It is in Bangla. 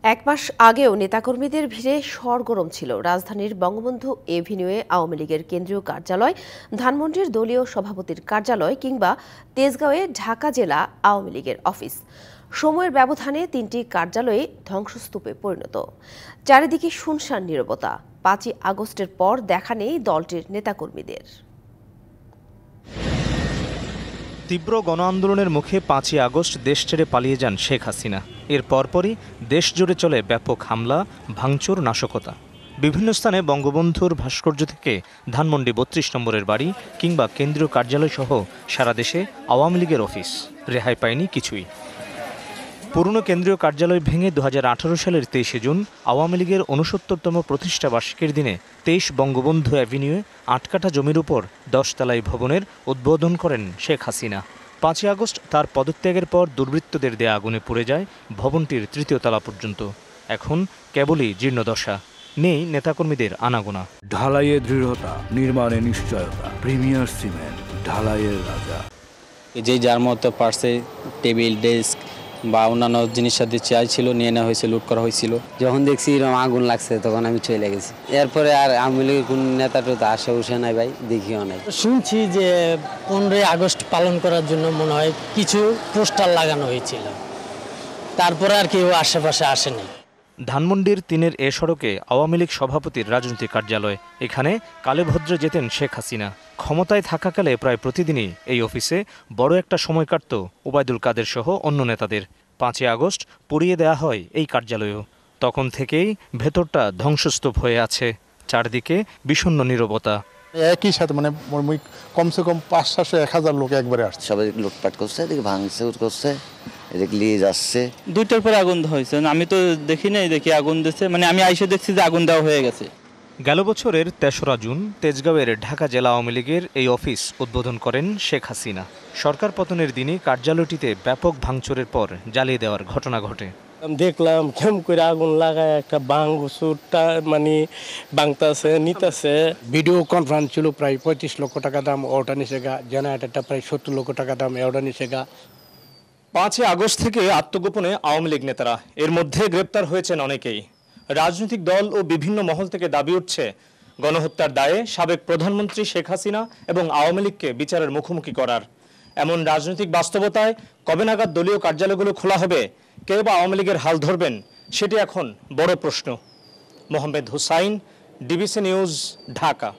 এক মাস আগেও নেতাকর্মীদের ভিড়ে সরগরম ছিল রাজধানীর বঙ্গবন্ধু এভিনিউয়ে আওয়ামী লীগের কেন্দ্রীয় কার্যালয়, ধানমন্ডির দলীয় সভাপতির কার্যালয় কিংবা তেজগাঁওয়ে ঢাকা জেলা আওয়ামী লীগের অফিস। সময়ের ব্যবধানে তিনটি কার্যালয়ে ধ্বংসস্তূপে পরিণত। চারিদিকে শুনশান নীরবতা। ৫ই আগস্টের পর দেখা নেই দলটির নেতাকর্মীদের। তীব্র গণ আন্দোলনের মুখে ৫ই আগস্ট দেশ ছেড়ে পালিয়ে যান শেখ হাসিনা। এর পরপরই দেশ জুড়ে চলে ব্যাপক হামলা, ভাঙচুর, নাশকতা। বিভিন্ন স্থানে বঙ্গবন্ধুর ভাস্কর্য থেকে ধানমন্ডি ৩২ নম্বরের বাড়ি কিংবা কেন্দ্রীয় কার্যালয় সহ সারা দেশে আওয়ামী লীগের অফিস। রেহাই পায়নি কিছুই। পুরনো কেন্দ্রীয় কার্যালয় ভেঙে ২০১৮ সালের ২৩শে জুন আওয়ামী লীগের ৬৯তম প্রতিষ্ঠা বার্ষিকীর দিনে ২৩ বঙ্গবন্ধু অ্যাভিনিউয়ে ৮ কাঠা জমির উপর ১০ তলাই ভবনের উদ্বোধন করেন শেখ হাসিনা। ৫ই আগস্ট তার পদত্যাগের পর দুর্বৃত্তদের দেয়া আগুনে পুড়ে যায় ভবনটির ৩য় তলা পর্যন্ত। এখন কেবলই জীর্ণদশা, নেই নেতাকর্মীদের আনাগোনা। ঢালাইয়ে দৃঢ়তা, নির্মাণে নিশ্চয়তা। প্রিমিয়ার সিমেন্ট, ঢালাইয়ের রাজা। যে যার মতো পারছে টেবিল, ডেস্ক বা অন্যান্য জিনিস সাথে চেয়ার ছিল নিয়ে নেওয়া হয়েছে, লুট করা হয়েছিল। যখন দেখছি এরকম আগুন লাগছে তখন আমি চলে গেছি। এরপরে আর আওয়ামী লীগের কোন নেতা টোতা আসে উঠে নাই ভাই, দেখিও নাই। শুনছি যে 15ই আগস্ট পালন করার জন্য মনে হয় কিছু পোস্টার লাগানো হয়েছিল, তারপরে আর কেউ আশেপাশে আসেনি। ধানমন্ডির ৩-এর এ সড়কে আওয়ামী লীগ সভাপতির রাজনৈতিক কার্যালয়। এখানে কালেভদ্রে যেতেন শেখ হাসিনা। ক্ষমতায় থাকাকালে প্রায় প্রতিদিনই এই অফিসে বড় একটা সময় কাটত ওবায়দুল কাদের সহ অন্য নেতাদের। ৫ই আগস্ট পুড়িয়ে দেয়া হয় এই কার্যালয়ও। তখন থেকেই ভেতরটা ধ্বংসস্তূপ হয়ে আছে, চারদিকে বিষণ্ণ নীরবতা। একই সাথে কমসে কম ৫০০-১০০০ লোক একবারে আসছে। সবাই লুটপাট করছে, এদিকে ভাঙচুর করছে, এদিকে নিয়ে যাচ্ছে। ২টার পরে আগুন হয়েছে, আমি তো দেখি নাই, দেখি আগুন দিচ্ছে, মানে আমি আইসে দেখছি যে আগুন দেওয়া হয়ে গেছে। গেল বছরের ৩রা জুন তেজগাঁওয়ের ঢাকা জেলা আওয়ামী লীগের এই অফিস উদ্বোধন করেন শেখ হাসিনা। সরকার পতনের দিনই কার্যালয়টিতে ব্যাপক ভাঙচুরের পর জ্বালিয়ে দেওয়ার ঘটনা ঘটে। দেখলাম কেমন করে আগুন লাগায় একটা ভাঙচুরটা মানে ভাঙতাছে, নিতেছে। ভিডিও কনফারেন্স ছিল প্রায় ৩৫ লক্ষ টাকা দাম, ওটা নিচে গা। জেনারেটরটা প্রায় ৭০ লক্ষ টাকা দাম, ওটা নিচে গা। ৫ই আগস্ট থেকে আত্মগোপনে আওয়ামী লীগ নেতারা, এর মধ্যে গ্রেপ্তার হয়েছেন অনেকেই। রাজনৈতিক দল ও বিভিন্ন মহল থেকে দাবি উঠছে গণহত্যার দায়ে সাবেক প্রধানমন্ত্রী শেখ হাসিনা এবং আওয়ামী লীগকে বিচারের মুখোমুখি করার। এমন রাজনৈতিক বাস্তবতায় কবে নাগাদ দলীয় কার্যালয়গুলো খোলা হবে, কে বা আওয়ামী লীগের হাল ধরবেন, সেটি এখন বড় প্রশ্ন। Mohammad Hussain, DBC news, Dhaka.